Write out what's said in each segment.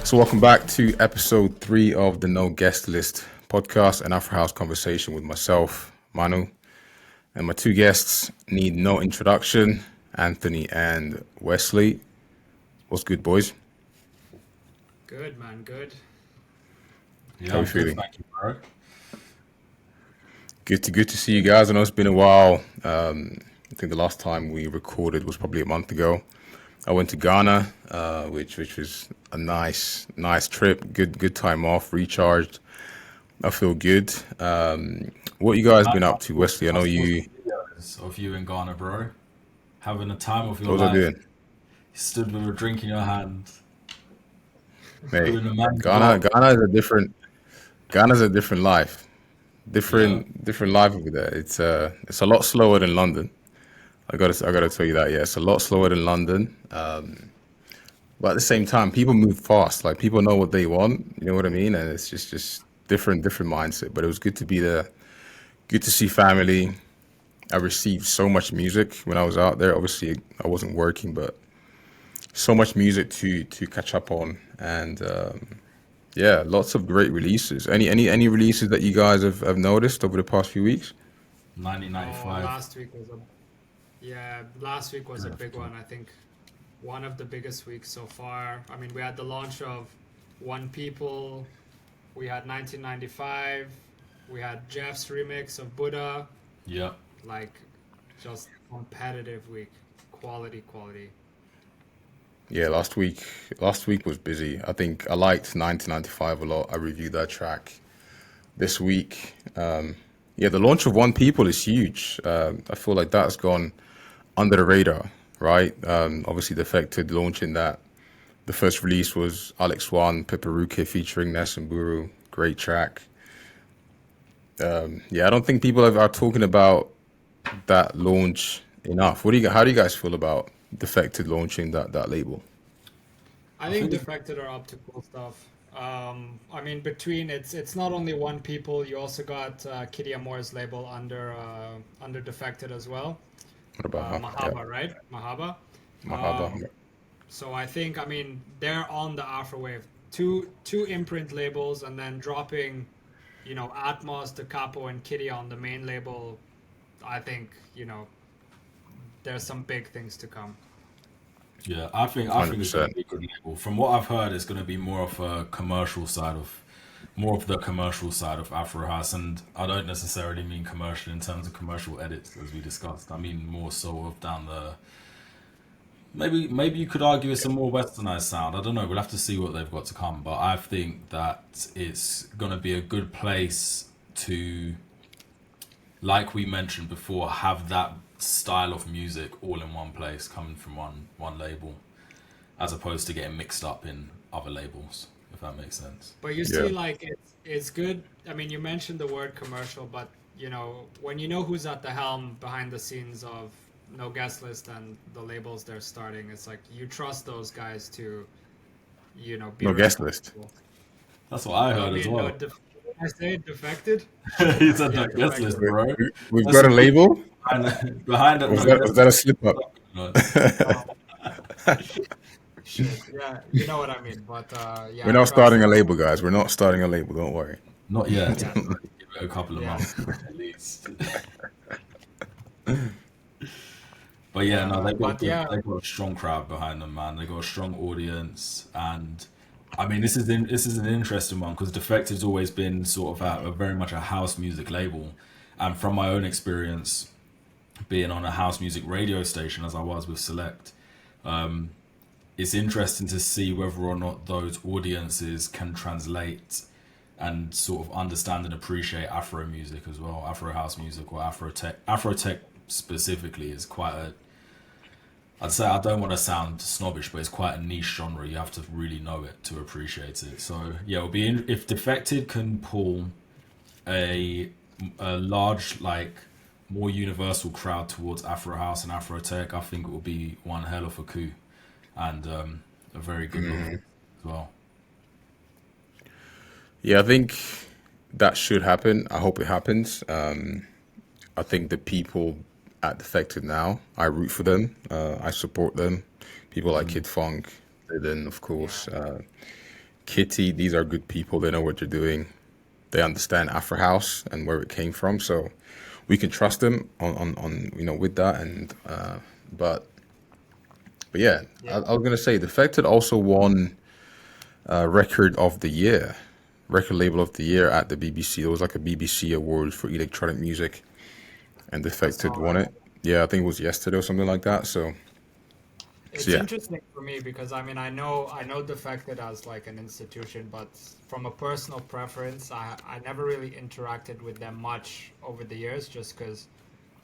So welcome back to episode 3 of the No Guest List podcast, an Afro House conversation with myself, Manu, and my two guests need no introduction, Anthony and Wesley. What's good, boys? Good, man. Good. How are you feeling? Thank you, bro. Good to see you guys. I know it's been a while. I think the last time we recorded was probably a month ago. I went to Ghana, which was a nice trip. Good time off, recharged. I feel good. What you guys been up to, Wesley? I know you. Videos of you in Ghana, bro, having a time of your What was I life. doing? You stood with a drink in your hand, Mate, doing a man's Ghana job. Ghana's a different life. Different life over there. It's a lot slower than London. I gotta tell you that. Yeah, it's a lot slower than London. But at the same time, people move fast. Like people know what they want. You know what I mean? And it's just different mindset. But it was good to be there. Good to see family. I received so much music when I was out there. Obviously, I wasn't working, but so much music to catch up on. And yeah, lots of great releases. Any releases that you guys have noticed over the past few weeks? 1995. Last week was a big one. I think one of the biggest weeks so far. I mean, we had the launch of One People. We had 1995. We had Jeff's remix of Buddha. Yeah. Like, just competitive week. Quality. Yeah, last week was busy. I think I liked 1995 a lot. I reviewed that track this week. Yeah, the launch of One People is huge. I feel like that's gone under the radar, right? Obviously, Defected launching that. The first release was Alex One, Peperuke featuring Ness and Buru. Great track. Yeah, I don't think people are talking about that launch enough. How do you guys feel about Defected launching that label? I think Defected are up to cool stuff. I mean, between it's not only One People. You also got Kitty Amore's label under Defected as well. What about Mahaba, right? Mahaba. Mahaba? So I think, I mean, they're on the Afro wave. Two imprint labels, and then dropping, Atmos, Da Capo, and Kitty on the main label. I think, there's some big things to come. Yeah, I think it's going to 100%. be a good label. From what I've heard, it's going to be more of the commercial side of Afro House, and I don't necessarily mean commercial in terms of commercial edits, as we discussed. I mean more so of down the maybe you could argue it's a more westernized sound. I don't know. We'll have to see what they've got to come, but I think that it's going to be a good place to, like we mentioned before, have that style of music all in one place coming from one label, as opposed to getting mixed up in other labels, if that makes sense. But you Yeah. see, like, it's good. I mean, you mentioned the word commercial, but, when you know who's at the helm behind the scenes of No Guest List and the labels they're starting, it's like you trust those guys to, be No guest list. responsible. That's what I I heard as mean, no, well. did I say Defected? He said Yeah, that guest list, Defected. bro. We've That's got a label. behind that. Was that a slip up? Shit. Yeah, you know what I mean. But yeah, We're I not trust. starting a label, guys. We're not starting a label. Don't worry. Not yet. Yeah, Give it a couple of yeah. months at least. But yeah, no, But yeah, they got a strong crowd behind them, man. They got a strong audience, and I mean, this is an interesting one because Defected's always been sort of a very much a house music label, and from my own experience, being on a house music radio station as I was with Select, it's interesting to see whether or not those audiences can translate and sort of understand and appreciate Afro music as well, Afro house music or Afro tech. Afro tech specifically is quite a, I'd say, I don't want to sound snobbish, but it's quite a niche genre. You have to really know it to appreciate it. So yeah, it'll be if Defected can pull a large, like, more universal crowd towards Afro house and Afro tech, I think it will be one hell of a coup and a very good look as well. Yeah, I think that should happen. I hope it happens. I think the people at Defected now. I root for them. I support them. People like Kid Funk, then of course Kitty. These are good people. They know what they're doing. They understand Afro House and where it came from. So we can trust them on with that. And but yeah, Yeah. I was gonna say Defected also won record label of the year at the BBC. It was like a BBC award for electronic music, and I Defected saw won that. it. Yeah, I think it was yesterday or something like that. So It's yeah, interesting for me because I know Defected as like an institution, but from a personal preference, I never really interacted with them much over the years, just because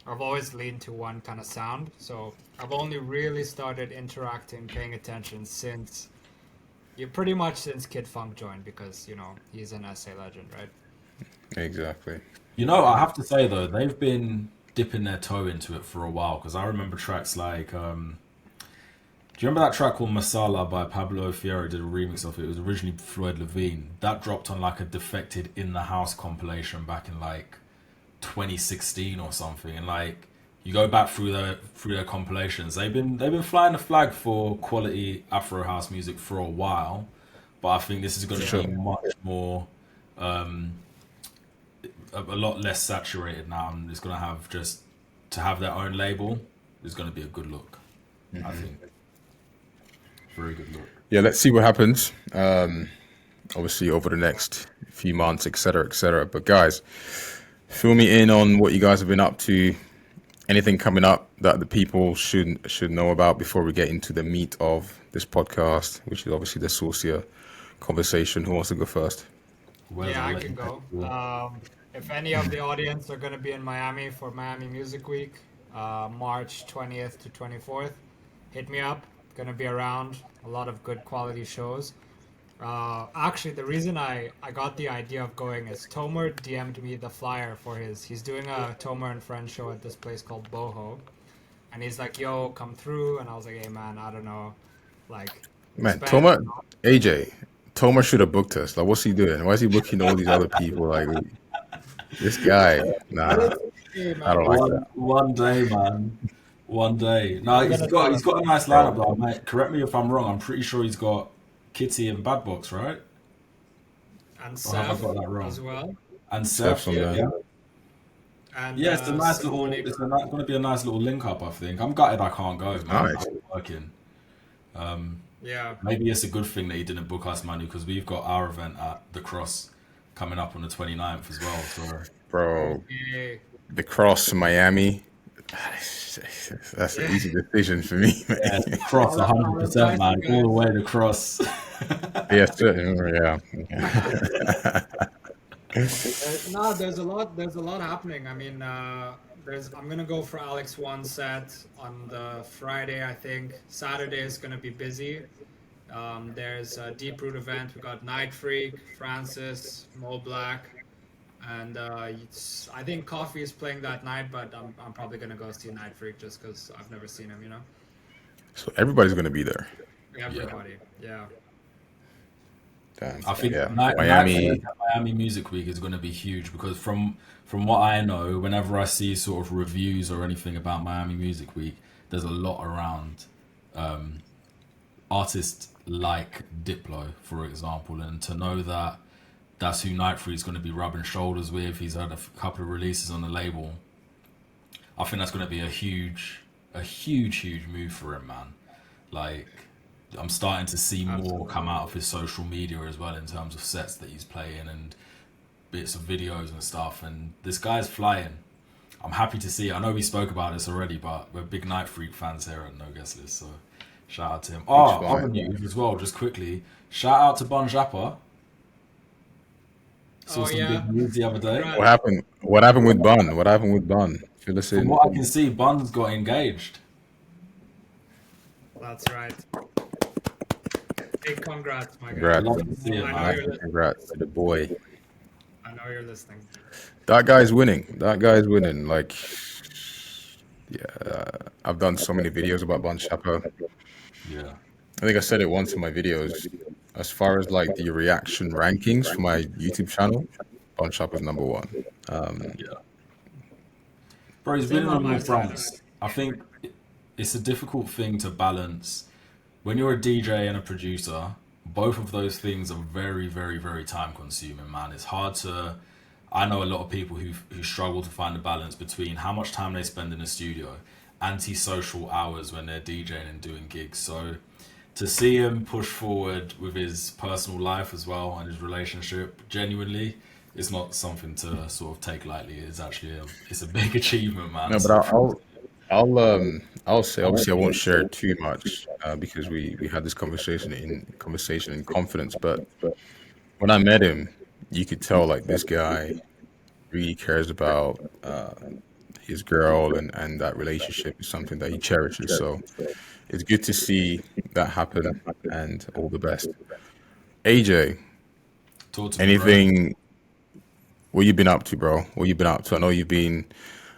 I've always leaned to one kind of sound. So I've only really started interacting, paying attention since you pretty much since Kid Funk joined, because he's an SA legend, right? exactly. I have to say though, they've been dipping their toe into it for a while because I remember tracks like do you remember that track called Masala by Pablo Fierro? Did a remix of it. It was originally Floyd Levine. That dropped on like a Defected in the House compilation back in like 2016 or something. And like you go back through their compilations, they've been flying the flag for quality Afro house music for a while. But I think this is going For to Yeah. be sure. much more a lot less saturated now, and it's going to have just to have their own label is going to be a good look. I think very good look. Yeah, let's see what happens. Obviously over the next few months, etc., etc. But guys, fill me in on what you guys have been up to. Anything coming up that the people should know about before we get into the meat of this podcast, which is obviously the saucier conversation. Who wants to go first? Wes, Yeah, I'll I let you can take go. the floor. If any of the audience are going to be in Miami for Miami Music Week, March 20th to 24th, hit me up. Going to be around. A lot of good quality shows. Actually, the reason I got the idea of going is Tomer DM'd me the flyer for he's doing a Tomer and Friends show at this place called Boho. And he's like, yo, come through. And I was like, hey, man, I don't know. Like, Man, spend. AJ, Toma should have booked us. Like, what's he doing? Why is he booking all these other people? Like, this guy, But nah, it's okay, I man. don't like One that. one day, man. One day. No, I'm he's gonna got tell he's him. got a nice lineup Bro, though, mate. Correct me if I'm wrong. I'm pretty sure he's got Kitty and Bad Box, right? And Or have I Seth got that as wrong? well. And Steph's Seth, on Yeah. there. yeah. And Yeah, it's a nice little. Simone. Going to be a nice little link up. I think. I'm gutted I can't go, man. I'm Nice. working. Um, Yeah. maybe it's a good thing that he didn't book us, Manu, because we've got our event at the Cross coming up on the 29th as well. So Bro, Okay. the cross Miami, that's an Yeah. easy decision for me, yeah, man. it's the Cross, I'll reply 100%, to you man. All the guys. way to Cross. Yes, sir. Yeah. No, there's a lot happening. I mean, I'm gonna go for Alex One set on the Friday, I think. Saturday is gonna be busy. There's a Deep Root event. We got Night Freak, Francis, Mo Black, and I think Coffee is playing that night, but I'm probably gonna go see Night Freak just because I've never seen him. So everybody's gonna be there. Yeah. Everybody, yeah. Damn. I think Yeah. Night Freak Miami. at Miami Music Week is going to be huge because from what I know, whenever I see sort of reviews or anything about Miami Music Week, there's a lot around artists like Diplo, for example, and to know that that's who Night Freak is going to be rubbing shoulders with. He's had a couple of releases on the label. I think that's going to be a huge move for him, man. Like, I'm starting to see more come Absolutely. out of his social media as well in terms of sets that he's playing and bits of videos and stuff. And this guy's flying. I'm happy to see it. I know we spoke about this already, but we're big Night Freak fans here at No Guest List, so shout out to him. He's Oh, other flying. news as well, just quickly. Shout out to Bon Jappa. Saw Oh some yeah, big news the other day. What congrats. happened? What happened with Bun? What happened with Bun? Fill us From in. what I can see, Bun's got engaged. That's right. Big congrats, my guy. Congrats. Love to see it, I know man. you're listening. Congrats to the boy. I know you're listening. That guy's winning. That guy's winning. Like, yeah, I've done so many videos about Bun Chapa. Yeah. I think I said it once in my videos. As far as like the reaction rankings for my YouTube channel, Bun Chapa's number one. Yeah. Bro, he's Same winning on on my all side. fronts. I think it's a difficult thing to balance. When you're a DJ and a producer, both of those things are very, very, very time consuming, man. It's hard to. I know a lot of people who struggle to find a balance between how much time they spend in the studio, anti-social hours when they're DJing and doing gigs. So to see him push forward with his personal life as well and his relationship, genuinely, it's not something to sort of take lightly. It's actually it's a big achievement, man. No, but So I'll say obviously I won't share too much because we had this conversation in confidence. But when I met him, you could tell like this guy really cares about his girl, and that relationship is something that he cherishes. So it's good to see that happen, and all the best. AJ, talk to me, bro. anything? What you been up to, bro? What you been up to? I know you've been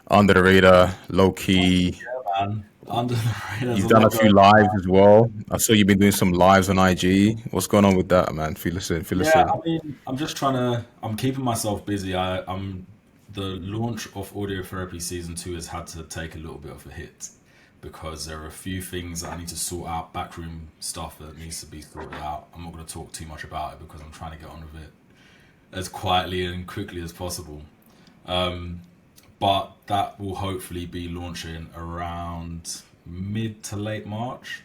under the radar, low key. Man, under the radar, there's You've a done lot a few going. lives as well. I saw you've been doing some lives on IG. What's going on with that, man? Fill us Yeah, in. I mean, I'm just trying to. I'm keeping myself busy. I'm the launch of Audio Therapy Season 2 has had to take a little bit of a hit because there are a few things that I need to sort out, backroom stuff that needs to be sorted out. I'm not going to talk too much about it because I'm trying to get on with it as quietly and quickly as possible. Um, but that will hopefully be launching around mid to late March.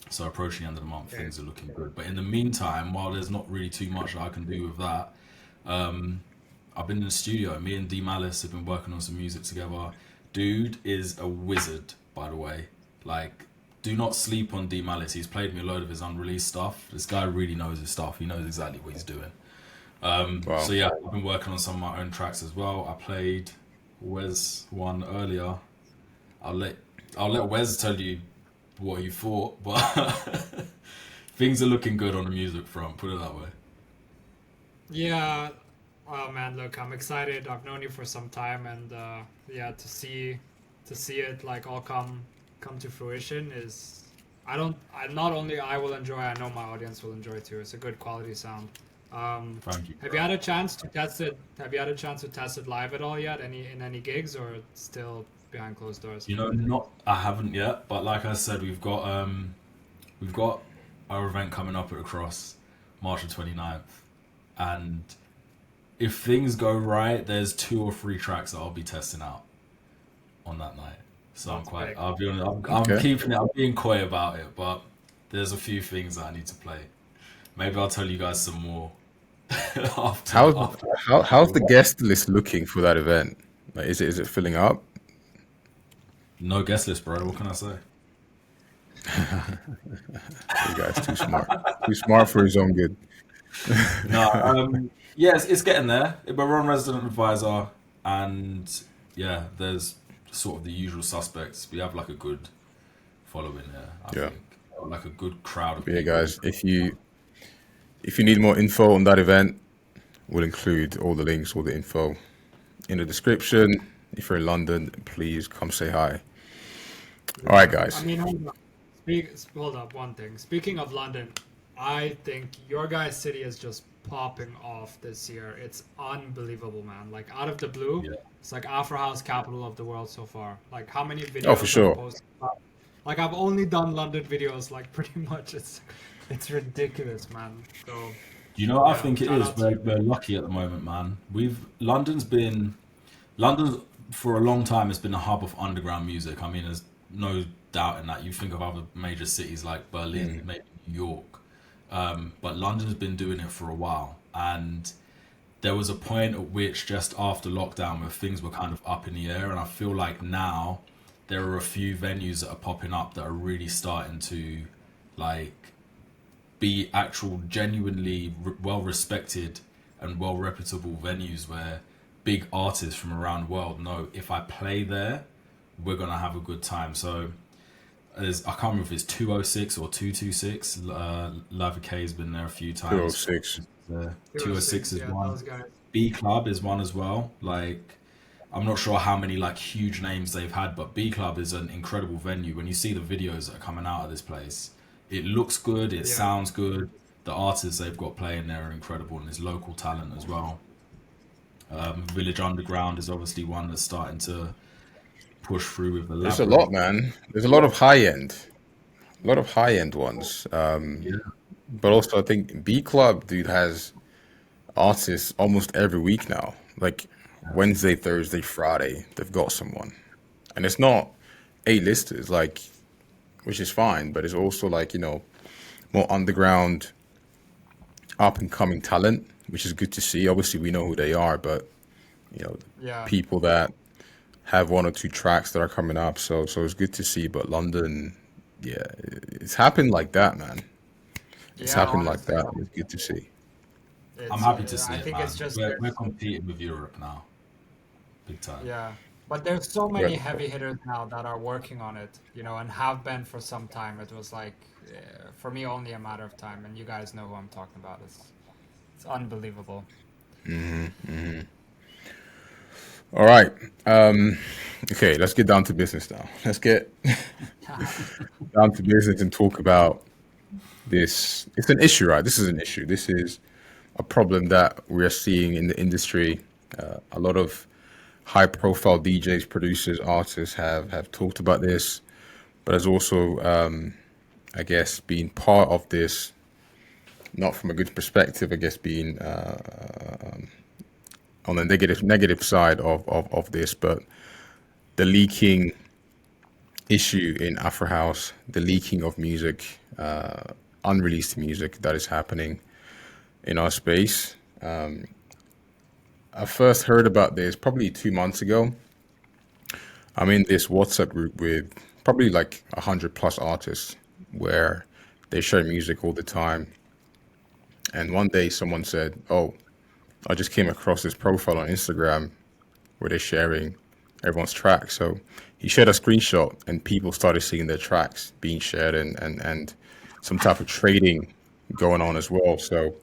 So approaching the end of the month, Okay. things are looking good. But in the meantime, while there's not really too much that I can do with that, um, I've been in the studio. Me and D Malice have been working on some music together. Dude is a wizard, by the way. Like, do not sleep on D Malice. He's played me a load of his unreleased stuff. This guy really knows his stuff. He knows exactly what he's doing. So Wow. yeah, I've been working on some of my own tracks as well. I played Wes one earlier. I'll let I'll let Wes tell you what he thought, but things are looking good on the music front. Put it that way. Yeah. Oh man, look, I'm excited. I've known you for some time, and yeah, to see it like all come to fruition is. I don't. I not only I will enjoy. I know my audience will enjoy too. It's a good quality sound. Thank you, Have you bro. had a chance to test it? Have you had a chance to test it live at all yet? Any gigs or still behind closed doors? You know, not I haven't yet, but like I said, we've got our event coming up at the Cross, March the 29th, and if things go right, there's 2 or 3 tracks that I'll be testing out on that night. So That's big. I'll be honest, I'm Okay. keeping it, I'm being coy about it, but there's a few things that I need to play. Maybe I'll tell you guys some more How's after how's the the event. guest list looking for that event? Like, is it filling up? No guest list, bro. What can I say? You guys too smart for his own good. No, yes, it's getting there. We're on resident advisor, and yeah, there's sort of the usual suspects. We have like a good following here, I Yeah. think, like a good crowd of But yeah, people. guys, if you need more info on that event, we'll include all the links, all the info in the description. If you're in London, please come say hi. All right, I guys. mean, hold up one thing. Speaking of London, I think your guys' city is just popping off this year. It's unbelievable, man. Like out of the blue, Yeah, it's like Afro House capital of the world so far. Like how many Oh, for videos I've sure. posted. Like I've only done London videos. Like pretty much, it's ridiculous, man. So you know what I yeah, think it shout is? out to you. We're lucky at the moment, man. We've London's for a long time has been a hub of underground music. I mean, there's no doubt in that. You think of other major cities like Berlin, maybe New York, but London's been doing it for a while. And there was a point at which, just after lockdown, where things were kind of up in the air, and I feel like now there are a few venues that are popping up that are really starting to like be actual genuinely well respected and well reputable venues where big artists from around the world know if I play there, we're gonna have a good time. So I can't remember if it's 206 or 226. Lava K's been there a few times. 206. 206 06, is yeah, one. those guys. B Club is one as well. Like I'm not sure how many like huge names they've had, but B Club is an incredible venue. When you see the videos that are coming out of this place, it looks good, it Yeah. sounds good. The artists they've got playing there are incredible, and there's local talent as well. Village Underground is obviously one that's starting to push through with There's a elaborate. lot, man. There's a lot Yeah, of high end ones. yeah, But also, I think B Club, dude, has artists almost every week now. Like yeah. Wednesday, Thursday, Friday, they've got someone, and it's not A-listers, like, which is fine, but it's also like, more underground, up and coming talent, which is good to see. Obviously, we know who they are, but Yeah. people that have one or two tracks that are coming up. So it's good to see. But London, yeah, it's happened like that, man. It's Yeah, happened like honestly, that. It's good to see. I'm it's happy to see I it, think it's man. just We're there's competing with Europe now, big time. yeah, but there's so Yeah. many heavy hitters now that are working on it, and have been for some time. It was like for me only a matter of time, and you guys know who I'm talking about. It's unbelievable. All right. Okay, let's get down to business now. Let's get down to business and talk about this. It's an issue, right? This is an issue. This is a problem that we're seeing in the industry. A lot of high-profile DJs, producers, artists have talked about this, but has also, I guess, been part of this, not from a good perspective. I guess being on the negative side of this, but the leaking issue in Afro House, the leaking of music, unreleased music that is happening in our space. I first heard about this probably 2 months ago. I'm in this WhatsApp group with probably like 100 plus artists where they share music all the time. And one day someone said, "Oh, I just came across this profile on Instagram where they're sharing everyone's tracks." So he shared a screenshot and people started seeing their tracks being shared and some type of trading going on as well. So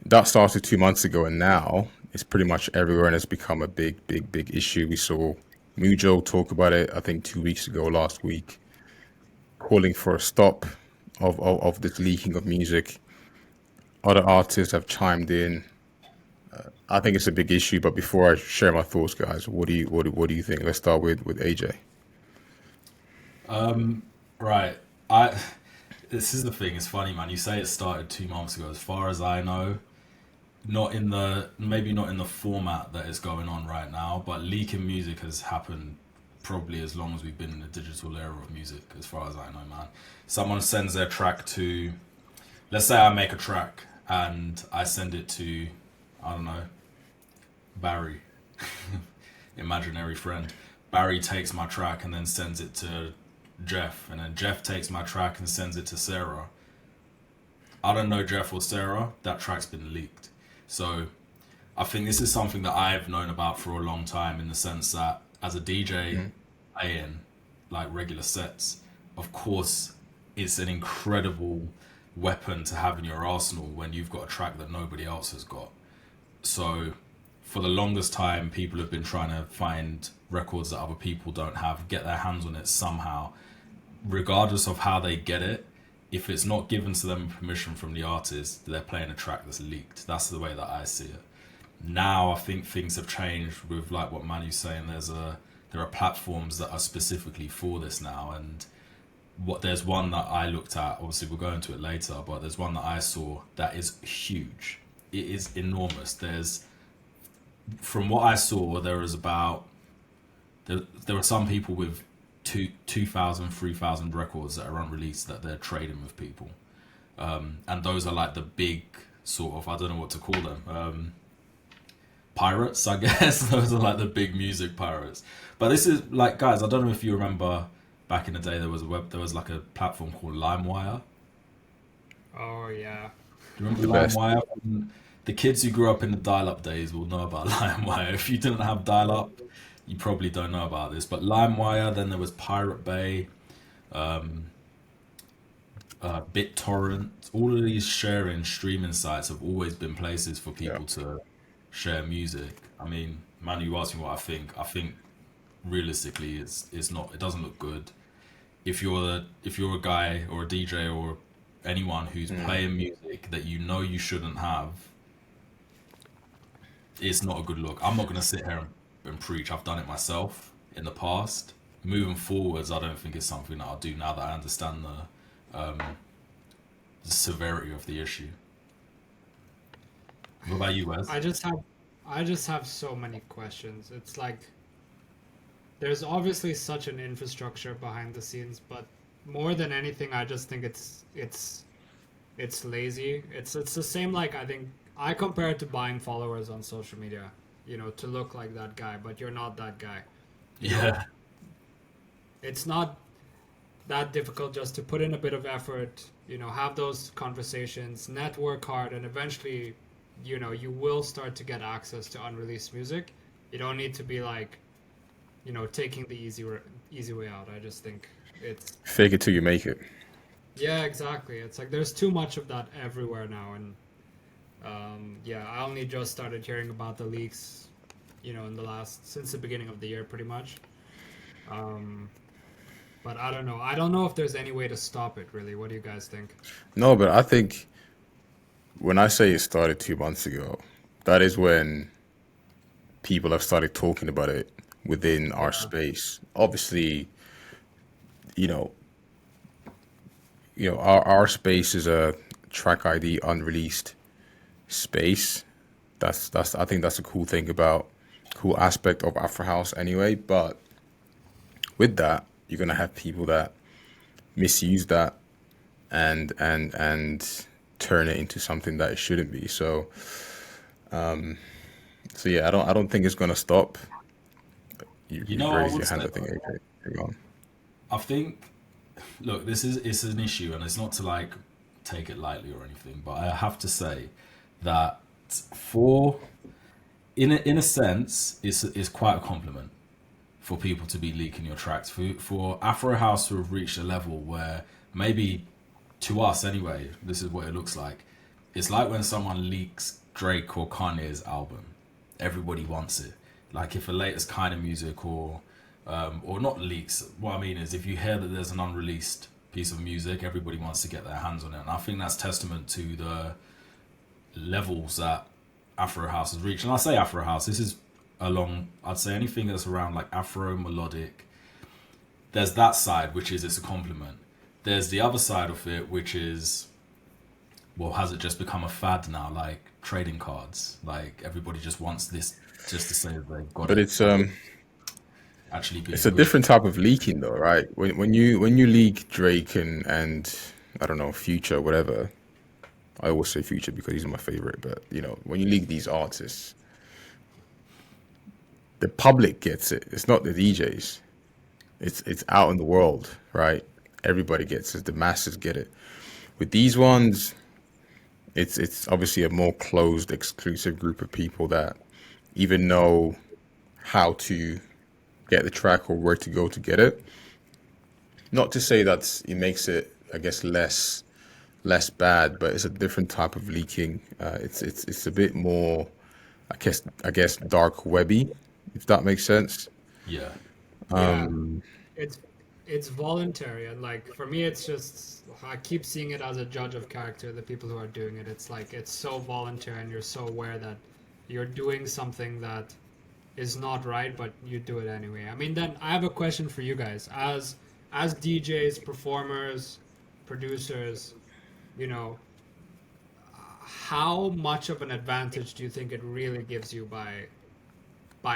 that started 2 months ago, and now it's pretty much everywhere, and it's become a big issue. We saw Mujo talk about it, I think 2 weeks ago, last week, calling for a stop of this leaking of music. Other artists have chimed in. I think it's a big issue, but before I share my thoughts, guys, what do you think? Let's start with AJ. Right. I This is the thing. It's funny, man. You say it started 2 months ago. As far as I know, not in the maybe not in the format that is going on right now, but leaking music has happened probably as long as we've been in the digital era of music. As far as I know, man. Someone sends their track to. Let's say I make a track and I send it to, I don't know, Barry, imaginary friend. Barry takes my track and then sends it to Jeff, and then Jeff takes my track and sends it to Sarah. I don't know Jeff or Sarah. That track's been leaked. So I think this is something that I've known about for a long time, in the sense that as a DJ playing like regular sets, of course, it's an incredible weapon to have in your arsenal when you've got a track that nobody else has got. So for the longest time, people have been trying to find records that other people don't have, get their hands on it somehow, regardless of how they get it. If it's not given to them permission from the artist, they're playing a track that's leaked. That's the way that I see it. Now I think things have changed with, like what Manu's saying. There are platforms that are specifically for this now, and there's one that I looked at. Obviously, we'll go into it later, but there's one that I saw that is huge. It is enormous. From what I saw, there are some people with 2,000, 3,000 records that are unreleased that they're trading with people, and those are like the big sort of, I don't know what to call them, pirates, I guess. Those are like the big music pirates. But this is like, guys, I don't know if you remember back in the day, there was like a platform called LimeWire. Oh yeah. Do you remember The best. LimeWire? The kids who grew up in the dial-up days will know about LimeWire. If you didn't have dial-up, you probably don't know about this. But LimeWire, then there was Pirate Bay, BitTorrent. All of these sharing streaming sites have always been places for Yeah. people to share music. I mean, man, you asked me what I think. I think realistically, it's not. It doesn't look good. If you're a guy or a DJ or anyone who's playing music that you know you shouldn't have, it's not a good look. I'm not gonna sit here and preach. I've done it myself. in the past. Moving forwards, I don't think it's something that I'll do now that I understand the severity of the issue. What about you, Wes? I just have I just have so many questions. It's like there's obviously such an infrastructure behind the scenes, but more than anything, I just think it's lazy. It's the same like I think I compare it to buying followers on social media, to look like that guy, but you're not that guy. You know, Yeah, it's not that difficult just to put in a bit of effort, have those conversations, network hard, and eventually, you will start to get access to unreleased music. You don't need to be like, taking the easy way out. I just think it's Fake it till you make it. yeah, exactly. It's like there's too much of that everywhere now, and yeah, I only just started hearing about the leaks, in the last since the beginning of the year, pretty much. Um, but I don't know. I don't know if there's any way to stop it, really. What do you guys think? No, but I think when I say it started 2 months ago, that is when people have started talking about it within our Yeah. space. Obviously, you know, our space is a track ID unreleased space. That's I think that's a cool aspect of Afro House anyway. But with that, you're gonna have people that misuse that and turn it into something that it shouldn't be. So yeah, I don't think it's gonna stop. you You've know, I raised would your say hand, I think, though, AJ. Go on. I think, look, this is it's an issue, and it's not to like take it lightly or anything, but I have to say that for in a sense, it's quite a compliment for people to be leaking your tracks. For Afro House to have reached a level where maybe to us anyway, this is what it looks like. It's like when someone leaks Drake or Kanye's album, everybody wants it. Like if a latest kind of music or not leaks. What I mean is if you hear that there's an unreleased piece of music, everybody wants to get their hands on it, and I think that's testament to the levels that Afro House has reached. And I say Afro House, this is along. I'd say anything that's around like Afro melodic. There's that side, which is it's a compliment. There's the other side of it, which is, well, has it just become a fad now? Like trading cards. Like everybody just wants this just to say that they've got But it, it's as um it actually it's being a good. different type of leaking though, right? When you leak Drake and I don't know, Future, whatever. I always say Future because he's my favorite, but when you leak these artists, the public gets it. It's not the DJs. It's out in the world, right? Everybody gets it. The masses get it. With these ones, it's obviously a more closed, exclusive group of people that even know how to get the track or where to go to get it. Not to say that it makes it, I guess, less bad, but it's a different type of leaking. It's a bit more, I guess, dark webby, if that makes sense. Yeah, Yeah, it's it's voluntary, and like for me, it's just I keep seeing it as a judge of character. The people who are doing it, it's like it's so voluntary, and you're so aware that you're doing something that is not right, but you do it anyway. I mean, then I have a question for you guys, as DJs, performers, producers. You know, how much of an advantage do you think it really gives you by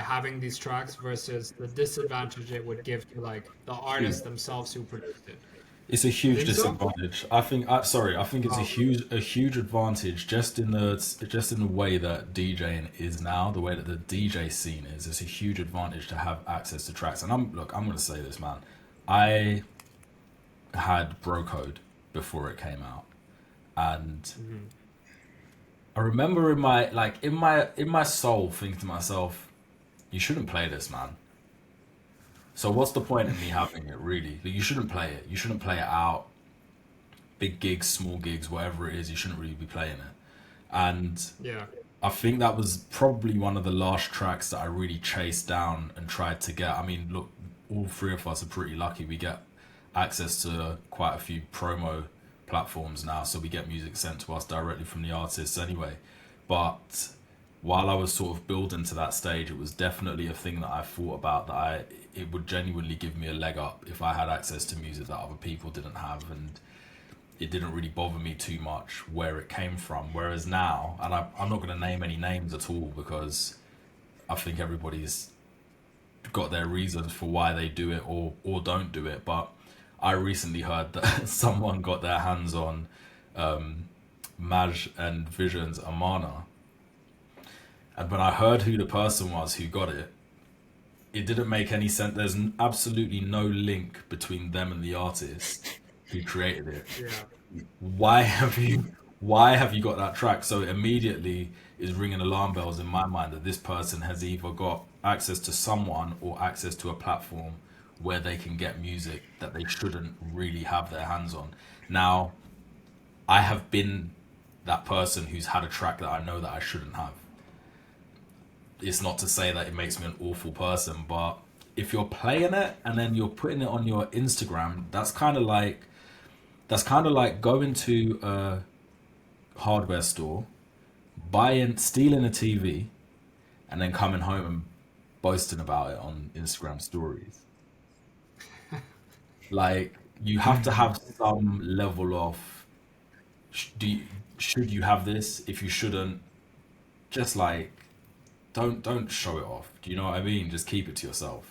having these tracks versus the disadvantage it would give to like the artists huge. themselves who produced it? It's a You huge think so? disadvantage. I think. Sorry, I think it's Oh, a huge advantage just in the way that DJing is now, the way that the DJ scene is. It's a huge advantage to have access to tracks. And I'm gonna say this, man. I had Bro Code before it came out, and mhm. I remember in my soul thinking to myself, "You shouldn't play this, man. So what's the point in me having it, really? Like, you shouldn't play it. You shouldn't play it out. Big gigs, small gigs, whatever it is, you shouldn't really be playing it." And Yeah, I think that was probably one of the last tracks that I really chased down and tried to get. I mean, look, all three of us are pretty lucky. We get access to quite a few promo platforms now, so we get music sent to us directly from the artists anyway. But while I was sort of building to that stage, it was definitely a thing that I thought about, that it would genuinely give me a leg up if I had access to music that other people didn't have, and it didn't really bother me too much where it came from. Whereas now, and I'm not going to name any names at all, because I think everybody's got their reasons for why they do it or don't do it. But I recently heard that someone got their hands on Maj and Vision's Amana, and when I heard who the person was who got it, it didn't make any sense. There's absolutely no link between them and the artist who created it. Yeah. Why have you why have you got that track? So it immediately is ringing alarm bells in my mind that this person has either got access to someone or access to a platform where they can get music that they shouldn't really have their hands on. Now, I have been that person who's had a track that I know that I shouldn't have. It's not to say that it makes me an awful person, but if you're playing it and then you're putting it on your Instagram, that's kind of like going to a hardware store, stealing a TV, and then coming home and boasting about it on Instagram stories. Like, you have to have some level of, do you, should you have this? If you shouldn't, just like, don't show it off. Do you know what I mean? Just keep it to yourself.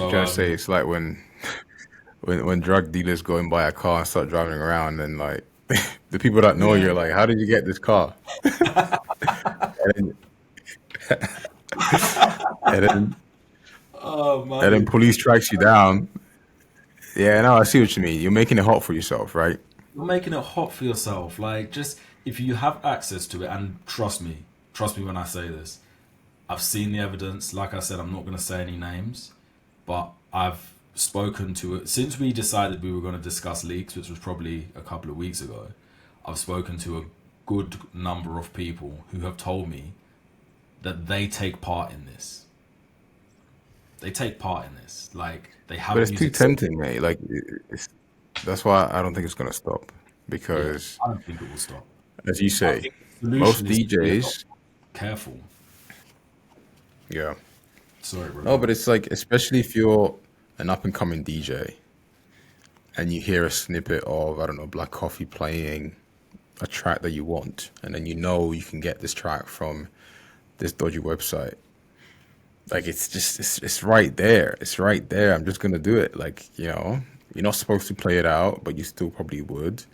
I'm So trying to say it's like when drug dealers go and buy a car and start driving around, and like the people that know Yeah. you're like, how did you get this car? And and then oh and then Manu, police tracks you down. Yeah, no, I see what you mean. You're making it hot for yourself, right? you're making it hot for yourself. Like, just if you have access to it, and trust me when I say this, I've seen the evidence. Like I said, I'm not going to say any names, but I've spoken to it since we decided we were going to discuss leaks, which was probably a couple of weeks ago. I've spoken to a good number of people who have told me that they take part in this. They take part in this. Like, they But have it's too music. tempting, mate. Like that's why I don't think it's gonna stop Yeah, because, I don't think it will stop. as you I say, think the most solution is to be a lot DJs, careful. yeah. Sorry, bro. No, Go but it's like especially if you're an up and coming DJ and you hear a snippet of, I don't know, Black Coffee playing a track that you want, and then you know you can get this track from this dodgy website. Like it's right there. It's right there. I'm just gonna do it. Like, you're not supposed to play it out, but you still probably would.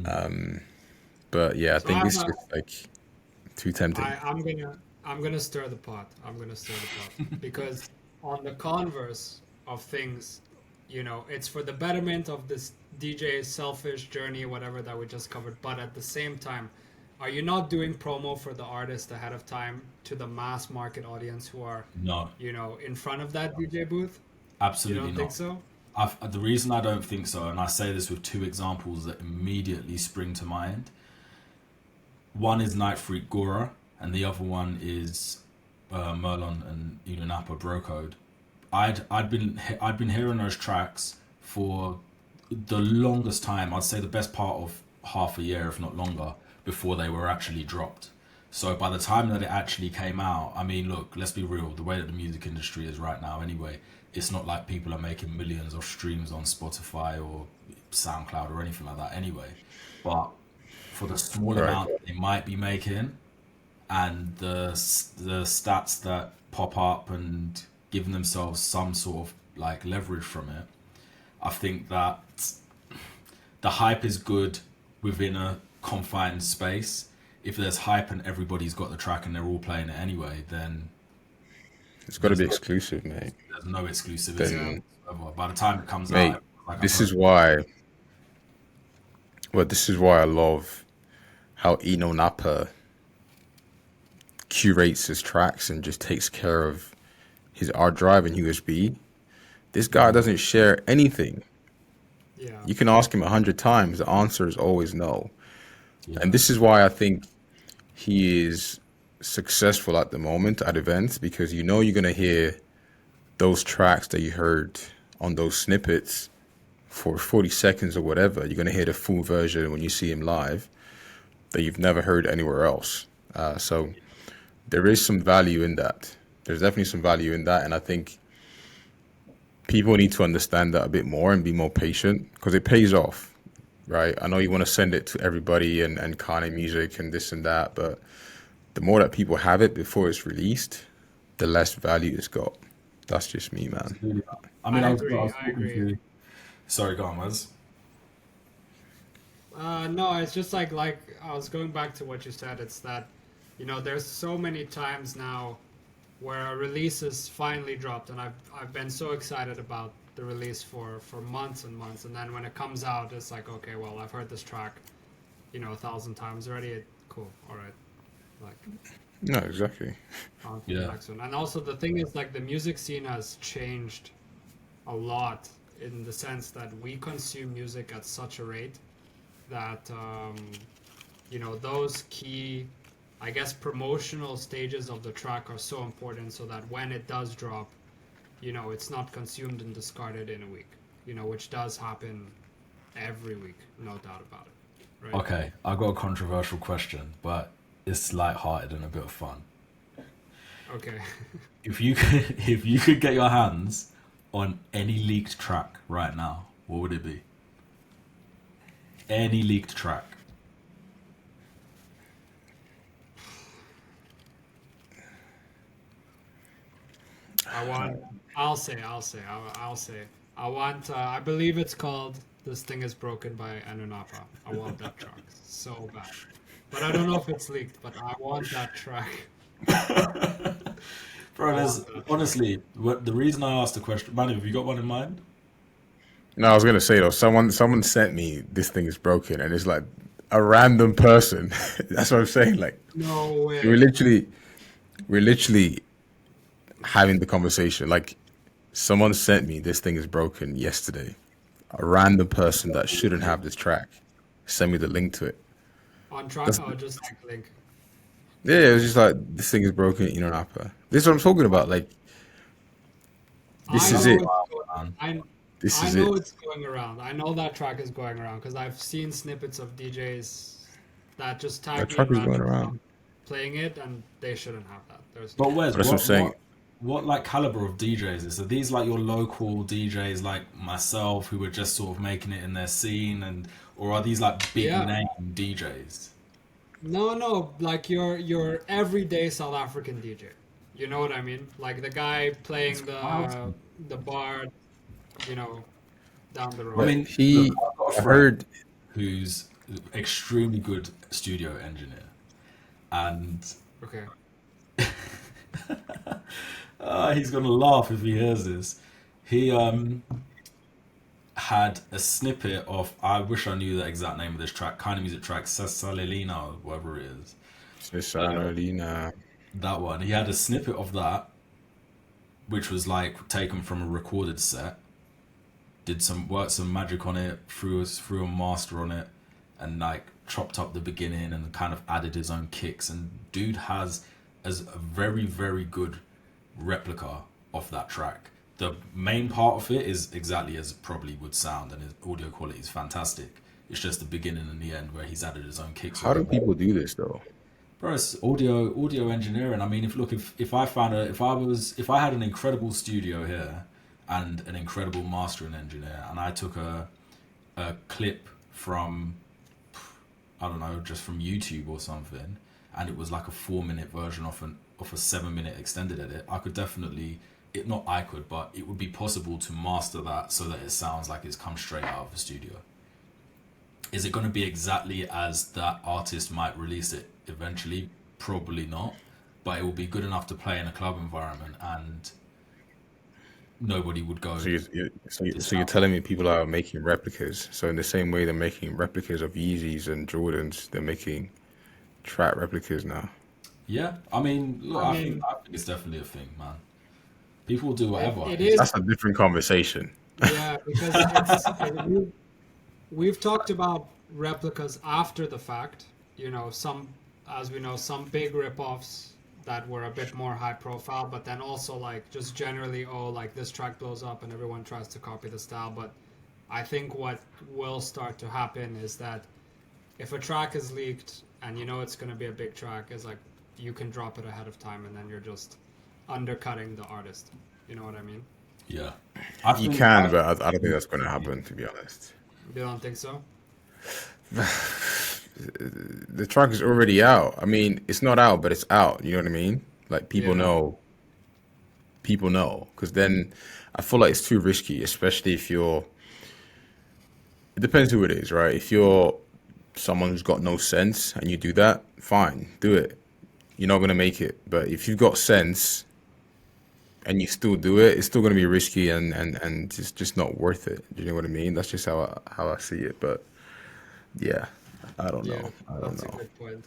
on. But yeah, I So I think have it's a, just like too tempting. I'm gonna stir the pot. I'm gonna stir the pot because on the converse of things, it's for the betterment of this DJ's selfish journey, whatever that we just covered. But at the same time, are you not doing promo for the artist ahead of time to the mass market audience who are, No, in front of that DJ booth? You absolutely don't think not. so? The reason I don't think so, and I say this with two examples that immediately spring to mind. One is Night Freak Gora, and the other one is Merlon and Unanapa Bro Code. I'd been hearing those tracks for the longest time. I'd say the best part of half a year, if not longer, before they were actually dropped. So by the time that it actually came out, I mean, look, let's be real. The way that the music industry is right now, anyway, it's not like people are making millions of streams on Spotify or SoundCloud or anything like that, anyway. But for the small Right. amount that they might be making, and the stats that pop up and giving themselves some sort of like leverage from it, I think that the hype is good within a confined space. If there's hype and everybody's got the track and they're all playing it anyway, then It's got to there's be no exclusive, mate. there's no exclusivity Yeah. Then, whatsoever. By the time it comes out, mate, it's like I've this heard. is why. Well, this is why I love how Eno Napa curates his tracks and just takes care of his hard drive and USB. This guy doesn't share anything. Yeah. You can ask him 100 times, the answer is always no. Yeah, And this is why I think he is successful at the moment at events, because you're going to hear those tracks that you heard on those snippets for 40 seconds or whatever. You're going to hear the full version when you see him live that you've never heard anywhere else. So there is some value in that. There's definitely some value in that, and I think people need to understand that a bit more and be more patient because it pays off, right? I know you want to send it to everybody and Kanye music and this and that, but the more that people have it before it's released, the less value it's got. That's just me, man. Absolutely. I mean, I I agree. was I talking agree. to. Sorry, go on, Wes. No, it's just like I was going back to what you said. It's that, there's so many times now where a release is finally dropped, and I've been so excited about the release for months and months, and then when it comes out, it's like, okay, well, I've heard this track, 1,000 times already. Cool, all right, like No, exactly. on to the Yeah. next one. And also the thing is, like, the music scene has changed a lot in the sense that we consume music at such a rate that those key, I guess, promotional stages of the track are so important so that when it does drop, it's not consumed and discarded in a week, which does happen every week, no doubt about it, right? Okay, I got a controversial question, but it's light-hearted and a bit of fun. Okay. If you could, if you could get your hands on any leaked track right now, what would it be? Any leaked track. I want. I'll say. I want. I believe it's called "This Thing Is Broken" by Anunapa. I want that track so bad, but I don't know if it's leaked. But I want that track. Bro, I there's want that track. honestly the reason I asked the question, Manu, have you got one in mind? No, I was gonna say though, someone sent me this thing is broken, and it's like a random person. That's what I'm saying. Like No we're way. literally we're literally having the conversation. Like someone sent me this thing is broken yesterday. A random person that shouldn't have this track sent me the link to it. On track That's or just like link. yeah, it was just like this thing is broken, you know, Napa. This is what I'm talking about. Like this I is That's know it. it's wild, going. man. I This I is it. know it's going around. I know that track is going around because I've seen snippets of DJs that just That tag me track in is going random around. stuff playing it, and they shouldn't have that. There's But no way. Wes, But that's what I'm saying. what like caliber of DJs is? Are these like your local DJs like myself who are just sort of making it in their scene and or are these like big Yeah. name DJs? No, no, like your everyday South African DJ. You know what I mean? Like the guy It's playing wild. the bar, you know, down the I road. But mean, look, he, I've got a I friend heard, who's extremely good studio engineer, and Okay. he's gonna laugh if he hears this. He had a snippet of I wish I knew the exact name of this track, kind of music track, Sasalelina or whatever it is. Uh, Lina. that one. He had a snippet of that, which was like taken from a recorded set. Did some magic on it, threw a master on it, and like chopped up the beginning and kind of added his own kicks. And dude has as a very good replica of that track. The main part of it is exactly as it probably would sound, and his audio quality is fantastic. It's just the beginning and the end where he's added his own kicks How on do it. people do this though? Bro, it's audio engineering. I mean, if I found a if I had an incredible studio here and an incredible mastering engineer, and I took a clip from I don't know, just from YouTube or something, and it was like a 4 minute version of a 7 minute extended edit, I could definitely it not I could, but it would be possible to master that so that it sounds like it's come straight out of the studio. Is it going to be exactly as that artist might release it eventually? Probably not, but it will be good enough to play in a club environment, and nobody would go, "This So you're sounds." telling me people are making replicas. So in the same way they're making replicas of Yeezys and Jordans, they're making track replicas now. Yeah, I mean, look, I mean, I think it's definitely a thing, man. People will do it, whatever. it It's is, That's a different conversation. yeah, because we've talked about replicas after the fact. Some, as we know, some big rip-offs that were a bit more high profile, but then also like just generally, oh, like this track blows up and everyone tries to copy the style. But I think what will start to happen is that if a track is leaked and it's going to be a big track, is like you can drop it ahead of time, and then you're just undercutting the artist. You know what I mean? Yeah, I You think can, but I don't think that's going to happen, to be honest. You don't think so? The track is already out. I mean, it's not out, but it's out. You know what I mean? Like Yeah. people know, because then I feel like it's too risky, especially if you're. It depends who it is, right? If you're someone who's got no sense and you do that, fine, do it. You're not gonna make it. But if you've got sense and you still do it, it's still gonna be risky and just not worth it. Do you know what I mean? That's just how I see it. But yeah, I don't Yeah, know. I don't that's a know. good point.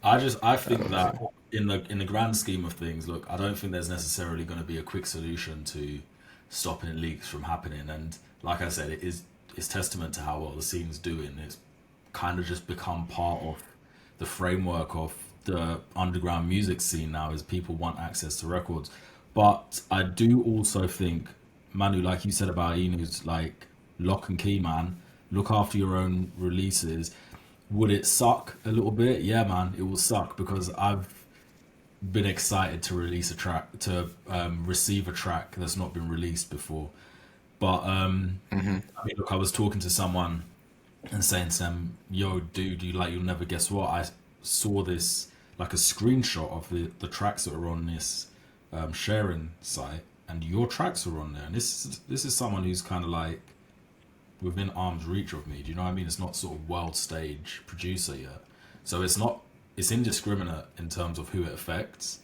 I I think don't that know. in the grand scheme of things, look, I don't think there's necessarily going to be a quick solution to stopping leaks from happening. And like I said, it's testament to how well the scene's doing. It's kind of just become part of the framework of the underground music scene now, is people want access to records. But I do also think, Manu, like you said about Enu's, like, lock and key, man. Look after your own releases. Would it suck a little bit? Yeah, man, it will suck because I've been excited to release a track, to receive a track that's not been released before. But I mean, look, I was talking to someone and saying to them, "Yo, dude, you'll never guess what? I saw this, like, a screenshot of the tracks that are on this sharing site, and your tracks are on there. And this is someone who's kind of like within arm's reach of me. Do you know what I mean? It's not sort of world stage producer yet, so it's indiscriminate in terms of who it affects.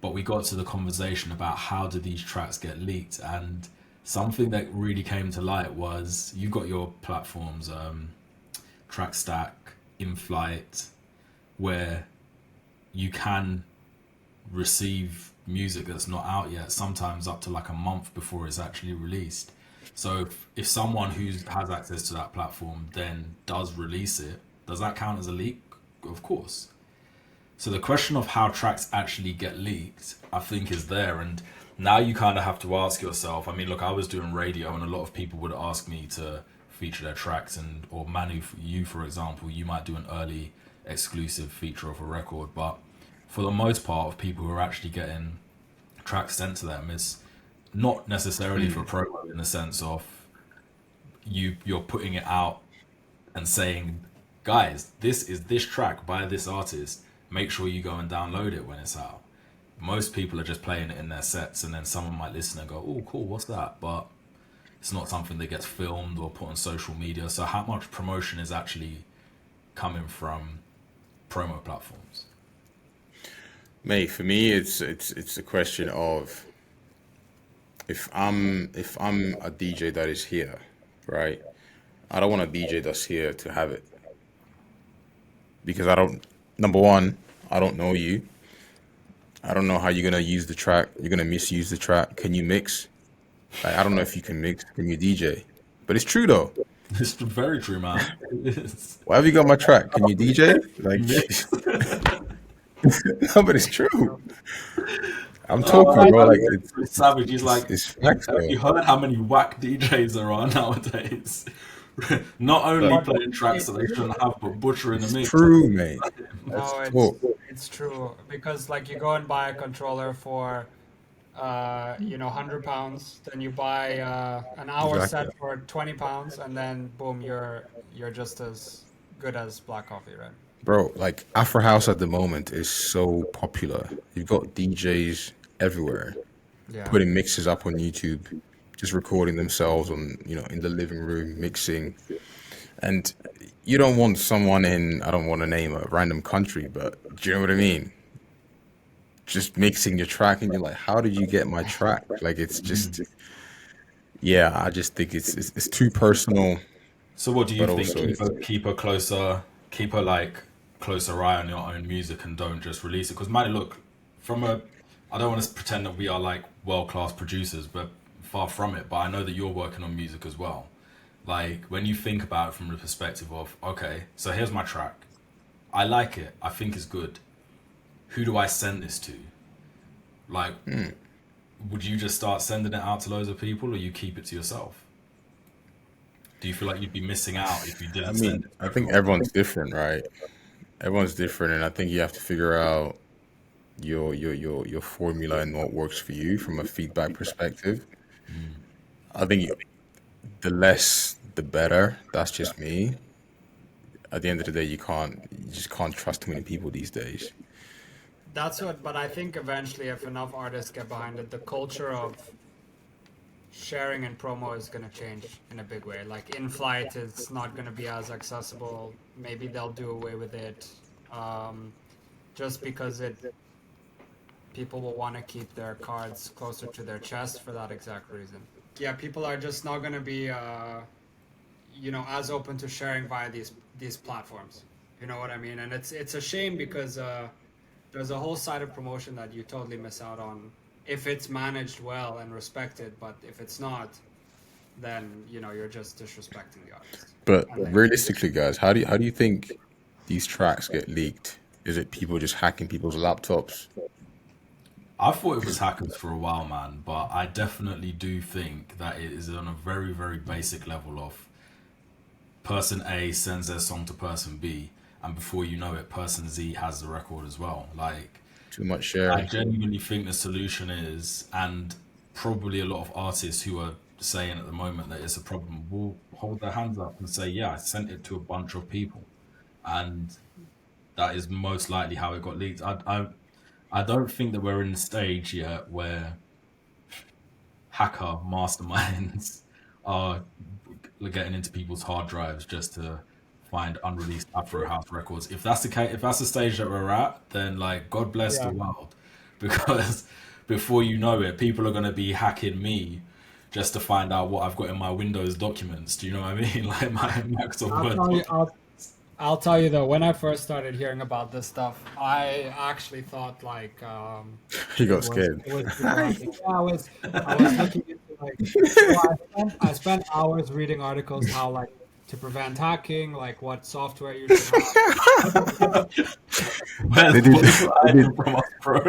But we got to the conversation about how do these tracks get leaked, and something that really came to light was you got your platforms, Track Stack, In Flight, where you can receive music that's not out yet, sometimes up to like a month before it's actually released. So if someone who has access to that platform then does release it, does that count as a leak? Of course. So the question of how tracks actually get leaked, I think, is there. And now you kind of have to ask yourself. I mean, look, I was doing radio, and a lot of people would ask me to feature their tracks, and or Manu, you, for example, you might do an early exclusive feature of a record. But for the most part of people who are actually getting tracks sent to them, it's not necessarily for promo in the sense of you're putting it out and saying, guys, this is this track by this artist. Make sure you go and download it when it's out. Most people are just playing it in their sets, and then someone might listen and go, "Oh, cool, what's that?" But it's not something that gets filmed or put on social media. So how much promotion is actually coming from promo platforms? Mate, for me, it's a question of if I'm a DJ that is here, right? I don't want a DJ that's here to have it because I don't. Number one, I don't know you. I don't know how you're gonna use the track. You're gonna misuse the track. Can you mix? Like, I don't know if you can mix. Can you DJ? But it's true though. It's very true, man. It's Why have you got my track? Can you DJ? Like, mixed. no, but it's true. I'm Oh, talking, bro. Like, it's savage. He's like, it's facts have though. you heard how many whack DJs there are nowadays? Not only But But playing tracks it, that they shouldn't have, but butchering the it's mix. true, mate. Let's no, talk. it's true because like you go and buy a controller for £100, then you buy an hour Exactly. set for £20, and then boom, you're just as good as Black Coffee, right? Bro, like Afro House at the moment is so popular. You've got DJs everywhere Yeah. putting mixes up on YouTube, just recording themselves on, in the living room, mixing. And you don't want someone in, I don't want to name a random country, but do you know what I mean? Just mixing your track and you're like, how did you get my track? Like it's just, yeah, I just think it's too personal, So what do you but think? also it's, Keep a like closer eye on your own music and don't just release it. Because man, look, from a, I don't want to pretend that we are like world class producers, but far from it. But I know that you're working on music as well. Like when you think about it from the perspective of, okay, so here's my track. I like it. I think it's good. Who do I send this to? Like, would you just start sending it out to loads of people, or you keep it to yourself? Do you feel like you'd be missing out if you I didn't send mean, it to I think everyone? everyone's different, right? Everyone's different, and I think you have to figure out your formula and what works for you from a feedback perspective. Mm. I think the less the better. That's just me. At the end of the day, you just can't trust too many people these days. That's what, but I think eventually, if enough artists get behind it, the culture of sharing and promo is going to change in a big way. Like in flight, it's not going to be as accessible. Maybe they'll do away with it, um, just because it people will want to keep their cards closer to their chest for that exact reason. Yeah, people are just not going to be, as open to sharing via these platforms. You know what I mean? And it's a shame because there's a whole side of promotion that you totally miss out on if it's managed well and respected. But if it's not, then you're just disrespecting the artist. But And then realistically, guys, how do you think these tracks get leaked? Is it people just hacking people's laptops? I thought it was Because hackers for a while, man, but I definitely do think that it is on a very, very basic level of person A sends their song to person B, and before you know it, person Z has the record as well. Like, too much I sharing. genuinely think the solution is, and probably a lot of artists who are saying at the moment that it's a problem will hold their hands up and say, yeah, I sent it to a bunch of people. And that is most likely how it got leaked. I don't think that we're in the stage yet where hacker masterminds are getting into people's hard drives just to find unreleased Afro House records. If that's the case, if that's the stage that we're at, then like God bless the yeah, world, because before you know it, people are going to be hacking me just to find out what I've got in my Windows documents. Do you know what I mean? Like my Microsoft I'll Word tell you. documents. I'll tell you though. When I first started hearing about this stuff, I actually thought like You it got was scared. it was people hacking. Yeah, I was looking into like so I spent hours reading articles how like to prevent hacking, like what software you should have. Where's They did. what are you They did. hiding from us, bro?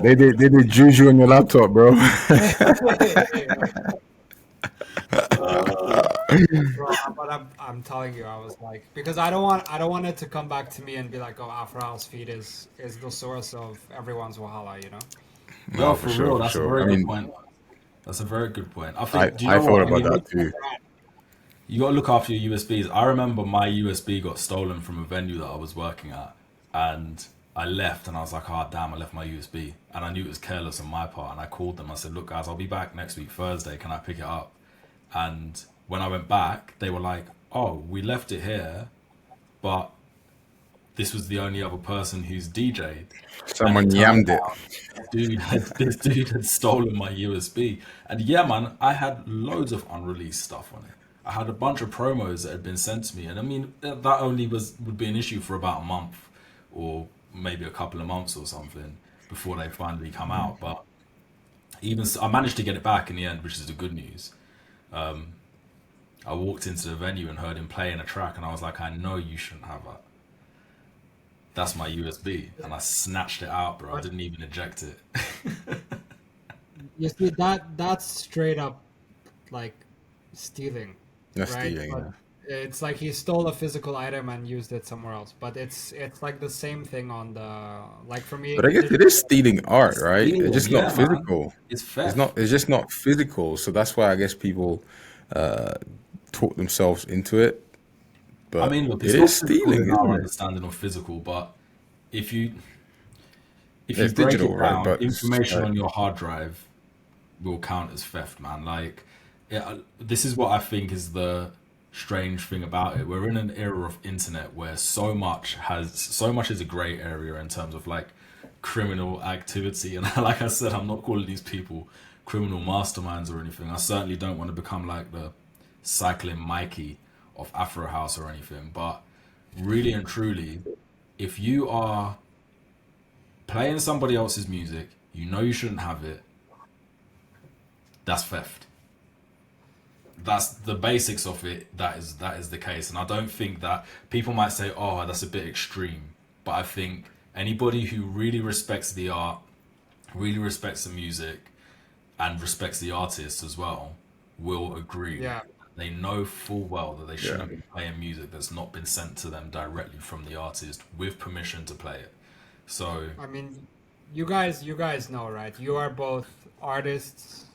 They did juju on your laptop, bro. Bro, but I'm telling you, I was like, because I don't want it to come back to me and be like, oh, Afro House feed is the source of everyone's wahala. No, No, for for sure, real, for that's a sure. very I good mean, point. That's a very good point. I I think, do you I know thought what? I about mean, that too. you got to look after your USBs. I remember my USB got stolen from a venue that I was working at, and I left, and I was like, "Oh damn, I left my USB," and I knew it was careless on my part. And I called them. I said, "Look, guys, I'll be back next week Thursday. Can I pick it up?" And when I went back, they were like, "Oh, we left it here, but this was the only other person who's DJ'd," and it Someone turned yammed it. out this dude had stolen my USB. And yeah, man, I had loads of unreleased stuff on it. I had a bunch of promos that had been sent to me, and I mean that only would be an issue for about a month, or maybe a couple of months or something before they finally come out. But I managed to get it back in the end, which is the good news. Um, I walked into the venue and heard him playing a track, and I was like, I know you shouldn't have that. That's my USB, and I snatched it out, bro. I But didn't even eject it. you see that's straight up like stealing, That's right? stealing. But Yeah. it's like he stole a physical item and used it somewhere else. But it's like the same thing on the like for me But I the guess it digital. is stealing art, It's right? It's stealing, just not yeah, man. physical. It's It's not. theft. It's just not physical. So that's why I guess people uh, talk themselves into it. I But mean, look, it it's is not physical stealing, in our isn't it? understanding of physical, but if you if Yeah, you it's break digital, it right? down, But it's information like on your hard drive will count as theft, man. Like, this is what I think is the strange thing about it. We're in an era of internet where so much is a gray area in terms of like criminal activity. And like I said, I'm not calling these people criminal masterminds or anything. I certainly don't want to become like the cycling Mikey of Afro House or anything. But really and truly, if you are playing somebody else's music, you know you shouldn't have it, that's theft. That's the basics of it. That is the case, and I don't think that people might say, "Oh, that's a bit extreme," but I think anybody who really respects the art, really respects the music, and respects the artist as well, will agree Yeah. They know full well that they Yeah. shouldn't be playing music that's not been sent to them directly from the artist with permission to play it. So I mean, you guys know, right? You are both artists,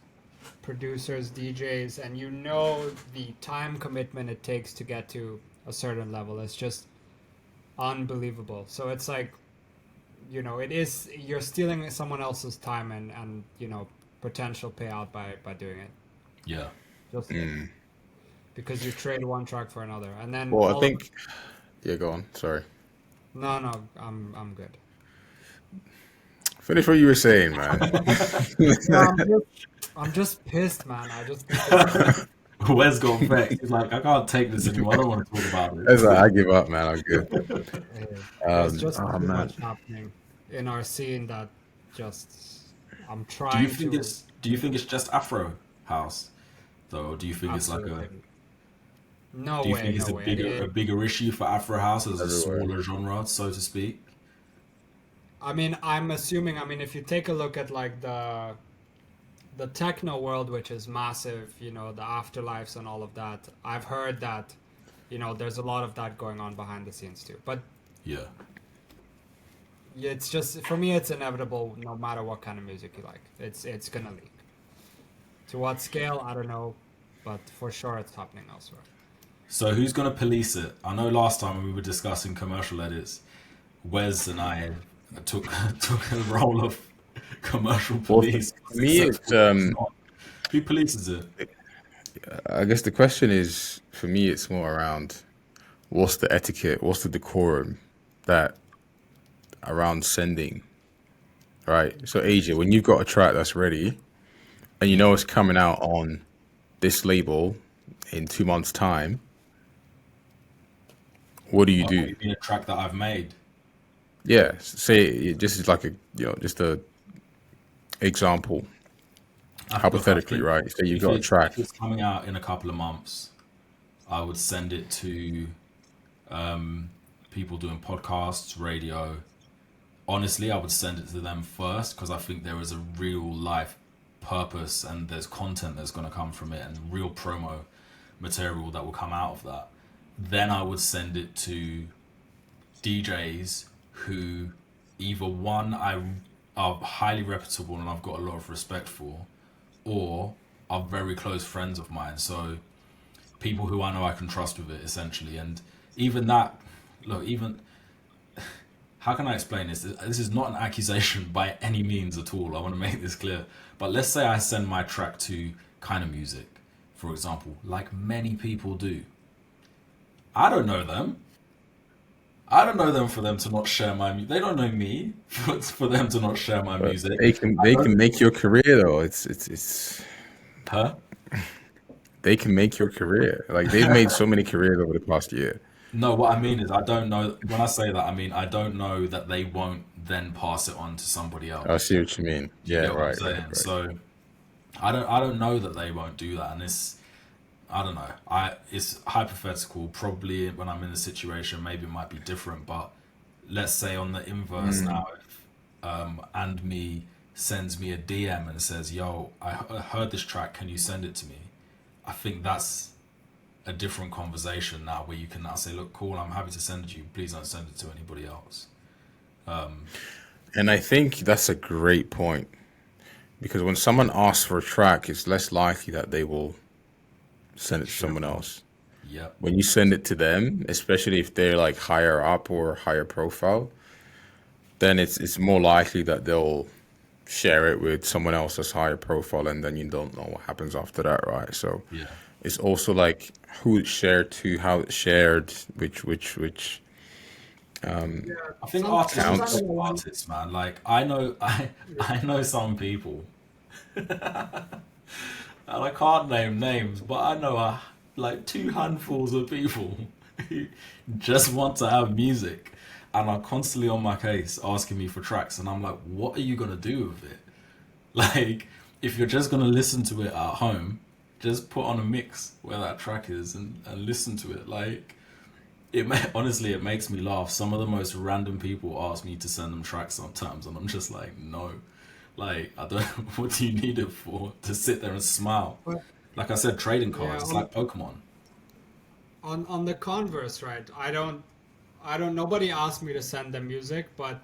producers, DJs, and you know the time commitment it takes to get to a certain level. It's just unbelievable. So it's like, it is you're stealing someone else's time and potential payout by doing it. yeah. Just because you trade one track for another, and then Well, I all of think. Yeah, go on. Sorry. no, no, I'm good. Finish what you were saying, man. No, I'm just pissed, man. I just think it's Wes got vexed. He's like, I can't take this anymore. I don't want to talk about That's like, it. I give up, man. I'm good. there's just Oh too man. much happening in our scene that just I'm Do you trying think to it's just Afro House though? Or do you think it's like a absolutely no do you way, think it's no a way. bigger issue for Afro House as a Everywhere. smaller genre, so to speak? I mean, I'm assuming. I mean, if you take a look at like the techno world, which is massive, the afterlives and all of that. I've heard that, there's a lot of that going on behind the scenes too. But Yeah. yeah, it's just for me, it's inevitable. No matter what kind of music you like, it's gonna leak. To what scale, I don't know, but for sure, it's happening elsewhere. So who's gonna police it? I know last time when we were discussing commercial edits, Wes and I took took a role of commercial Well, police. for me, it's It's not. Who polices it? I guess the question is for me, it's more around what's the etiquette, what's the decorum that around sending, right? So, AJ, when you've got a track that's ready and you know it's coming out on this label in 2 months' time, what do you Oh, do? in a track that I've made. Yeah, say just as like a just a example, Look, I hypothetically, think right? So you've got a track. if it's coming out in a couple of months, I would send it to people doing podcasts, radio. Honestly, I would send it to them first because I think there is a real life purpose and there's content that's going to come from it and real promo material that will come out of that. Then I would send it to DJs who either one I are highly reputable and I've got a lot of respect for, or are very close friends of mine. So people who I know I can trust with it essentially. And even that, look, even how can I explain this? This is not an accusation by any means at all. I want to make this clear. But let's say I send my track to Kind of Music, for example, like many people do. I don't know them. I don't know them for them to not share my music. They don't know me for them to not share my But music. they I can don't. make your career though. It's Huh? they can make your career. Like they've made so many careers over the past year. No, what I mean is I don't know. When I say that, I mean I don't know that they won't then pass it on to somebody I else. see what you mean. Do you Yeah, get what I'm right, right, saying? right. So I don't know that they won't do that, and I don't know. It's hypothetical. Probably when I'm in the situation, maybe it might be different. But let's say on the inverse now, if and me sends me a DM and says, "Yo, I heard this track. Can you send it to me?" I think that's a different conversation now, where you can now say, "Look, cool. I'm happy to send it to you. Please don't send it to anybody else." Um, And I think that's a great point because when someone asks for a track, it's less likely that they will send it to sure. someone else. Yep. When you send it to them, especially if they're like higher up or higher profile, then it's more likely that they'll share it with someone else that's higher profile, and then you don't know what happens after that, right? So Yeah. it's also like who it's shared to, how it's shared, which Yeah, I think artists will counts. sometimes stop I want. artists, man. Like I know, I know some people, and I can't name names, but I know like two handfuls of people who just want to have music and are constantly on my case asking me for tracks, and I'm like, what are you gonna do with it? Like, if you're just gonna listen to it at home, just put on a mix where that track is and listen to it. Like, honestly, it makes me laugh. Some of the most random people ask me to send them tracks sometimes, and I'm just like, no. Like, I don't. What do you need it for? To sit there and smile? But Like I said, trading Yeah, cards. It's like Pokemon. on the converse, right? I don't nobody asked me to send them music, but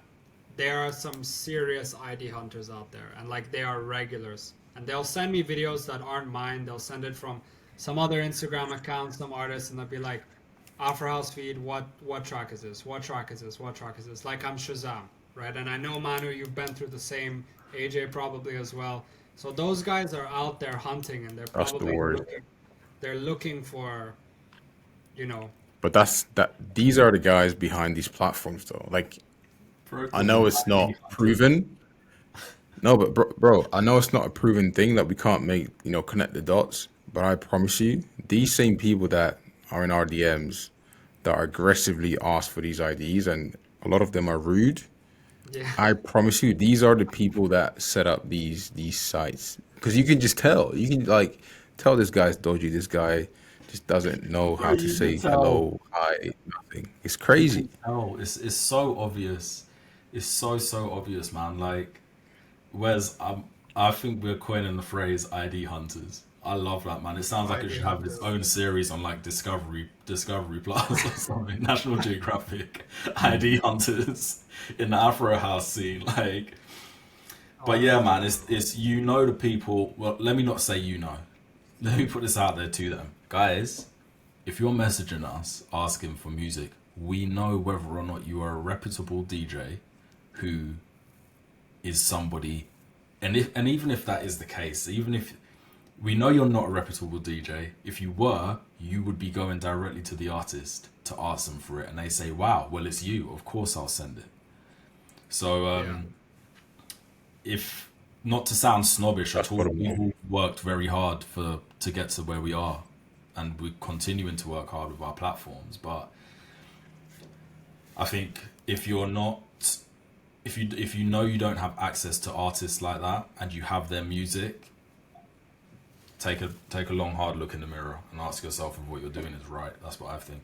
there are some serious ID hunters out there, and like they are regulars, and they'll send me videos that aren't mine. They'll send it from some other Instagram account, some artist, and they'll be like, Afro House feed, what track is this? What track is this? What track is this? Like I'm Shazam, right? And I know, Manu, you've been through the same, AJ probably as well. So those guys are out there hunting, and they're That's the probably word. looking for, you know, But these are the guys behind these platforms though. Like Bro, I called know them it's not ID hunters. proven. No, but bro, I know it's not a proven thing that we can't make, connect the dots. But I promise you, these same people that are in our DMs that are aggressively asked for these IDs, and a lot of them are rude. yeah. I promise you, these are the people that set up these sites. Because you can just tell. You can like tell this guy's dodgy. This guy just doesn't know Bro, how to you can say tell. hello, hi, nothing. It's You crazy. can tell. It's so obvious. It's so obvious, man. Like, Wes, I think we're coining the phrase ID hunters. I love that, man. It sounds like it ID should have its hunters. own series on like Discovery Plus or something. National Geographic ID hunters in the Afro House scene. Like, but yeah, Honestly, man, it's you know the people. Well, let me not say you know. Let me put this out there to them, guys. If you're messaging us asking for music, we know whether or not you are a reputable DJ who is somebody, and even if that is the case, even if we know you're not a reputable DJ, if you were, you would be going directly to the artist to ask them for it, and they say, "Wow, well it's you. Of course I'll send it." So yeah. if not to sound snobbish That's at all, bottom we've line. all worked very hard to get to where we are, and we're continuing to work hard with our platforms. But I think if you're not, if you know you don't have access to artists like that, and you have their music, take a long hard look in the mirror and ask yourself if what you're doing is right. That's what I think.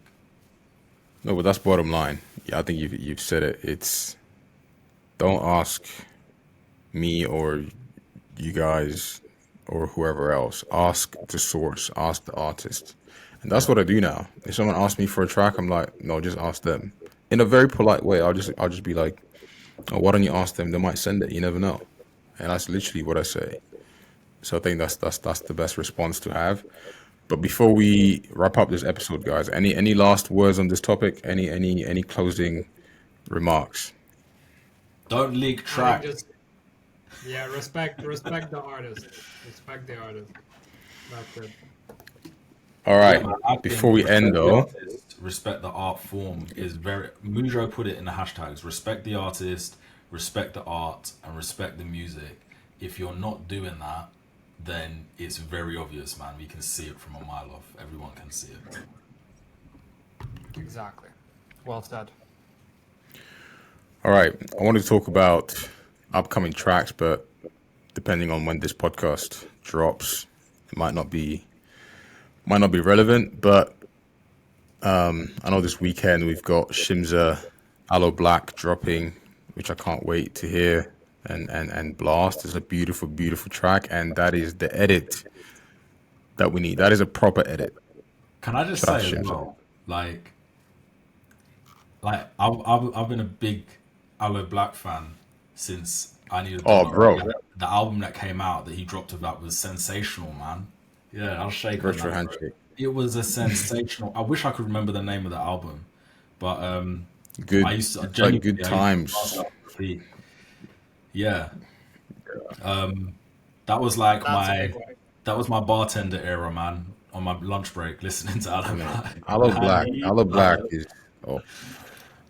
No, but that's bottom line. Yeah, I think you've said it. It's don't ask me or you guys or whoever else. Ask the source, ask the artist. And that's Yeah. what I do now. If someone asks me for a track, I'm like, no, just ask them. In a very polite way, I'll just be like, oh, why don't you ask them? They might send it. You never know. And that's literally what I say. So I think that's the best response to have. But before we wrap up this episode, guys, any last words on this topic? Any closing remarks? Don't leak I think track. just, yeah, respect the artist. Respect the artist. That's it. All Yeah, right. man. I Before think we end respect the though, artist, respect the art form is very. Mujo put it in the hashtags: respect the artist, respect the art, and respect the music. If you're not doing that, then it's very obvious, man. We can see it from a mile off. Everyone can see it. Exactly. Well said. all right. I wanted to talk about upcoming tracks, but depending on when this podcast drops, it might not be relevant. But I know this weekend we've got Shimza, Aloe Black dropping, which I can't wait to hear and blast. It's a beautiful, beautiful track, and that is the edit that we need. That is a proper edit. Can I just Shout out say to as Shimza. well, like, I've been a big Aloe Black fan since I needed to Oh, know. bro, The album that came out that he dropped of that was sensational, man. Yeah, I'll shake on virtual that, bro. handshake. It was a sensational. I wish I could remember the name of the album, but I Good, used to like good genuinely I used to blast times. that on repeat. Yeah, that was like That's a big one. that was my bartender era, man. On my lunch break, listening to Aloe Man, Black. Aloe Black. Man, Aloe Black is. Oh,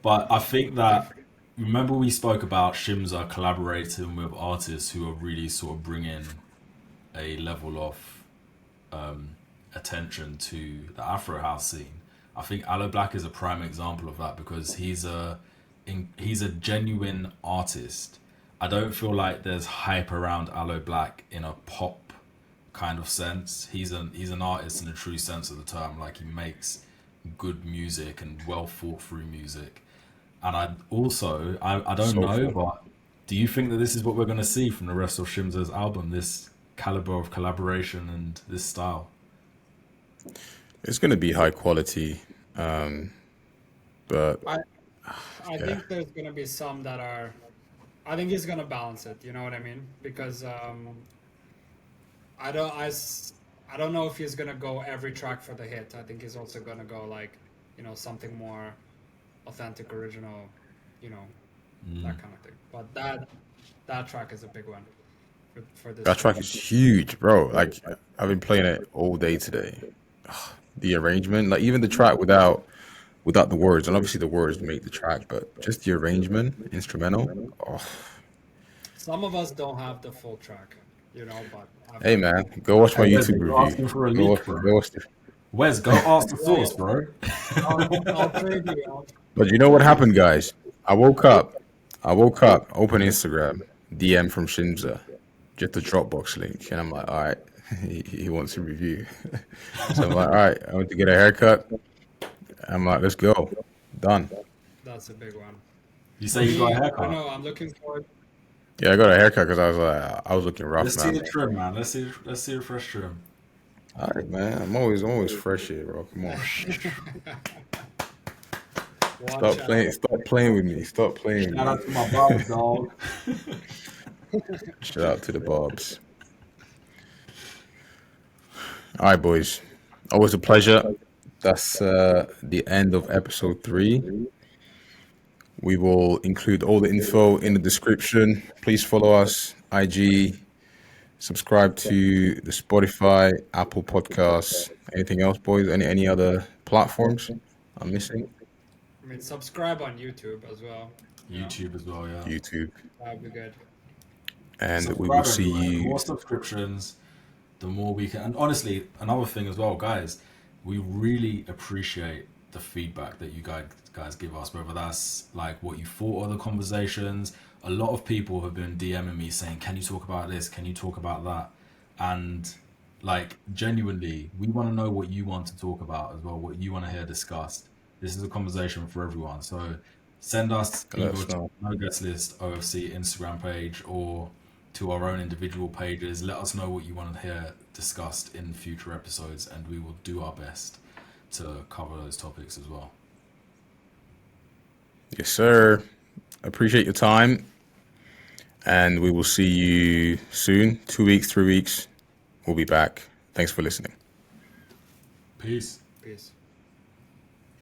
but I think that Different. remember we spoke about Shimza collaborating with artists who are really sort of bringing a level of attention to the Afro House scene. I think Aloe Black is a prime example of that because he's a genuine artist. I don't feel like there's hype around Aloe Black in a pop kind of sense. He's an artist in the true sense of the term. Like he makes good music and well thought through music. And I don't know, soulful. but do you think that this is what we're going to see from the rest of Shimza's album? This caliber of collaboration and this style. It's gonna be high quality, but I I yeah, think there's gonna be some that are. I think he's gonna balance it. You know what I mean? Because I don't I, s- I don't know if he's gonna go every track for the hit. I think he's also gonna go like, something more authentic, original, you know, that kind of thing. But that track is a big one for this that tour. track is huge, bro. Like I've been playing it all day today. The arrangement, like even the track without the words, and obviously the words make the track, but just the arrangement, instrumental. Oh, Some of us don't have the full track, but I've hey got it. man, go watch Hey my Wesley, YouTube you're review. asking for a Go leak, watch, bro. go watch the. Wes, go ask the Yeah, source, yeah. bro. I'll trade you. But you I'll know what trade you. happened, guys? I woke up. I woke up, open Instagram, DM from Shinza, get the Dropbox link, and I'm like, all right, he wants a review. So I'm like, all right, I went to get a haircut. I'm like, let's go, done. That's a big one. You For say you got a me, I don't haircut. know. I'm looking forward. Yeah, I got a haircut because I was looking rough, Let's see man. the trim, man. Let's see the fresh trim. All right, man. I'm always fresh here, bro. Come on, Watch out. stop playing with me. Stop playing Shout with out to my me. barber dog. Shout out to the Bobs. All right, boys. Always a pleasure. That's the end of episode 3. We will include all the info in the description. Please follow us, IG, subscribe to the Spotify, Apple Podcasts. Anything else, boys? Any other platforms I'm missing? I mean, subscribe on YouTube as well. YouTube as well, yeah. YouTube. That would be good. And we will Subscribe see everywhere. The you. more subscriptions, the more we can. And honestly, another thing as well, guys, we really appreciate the feedback that you guys give us, whether that's like what you thought of the conversations. A lot of people have been DMing me saying, "Can you talk about this? Can you talk about that?" And like genuinely, we want to know what you want to talk about as well, what you want to hear discussed. This is a conversation for everyone. So send us Let either us to know. No Guest List OFC Instagram page or to our own individual pages. Let us know what you want to hear discussed in future episodes, and we will do our best to cover those topics as well. Yes, sir. Appreciate your time. And we will see you soon. 2 weeks, 3 weeks. We'll be back. Thanks for listening. Peace. Peace.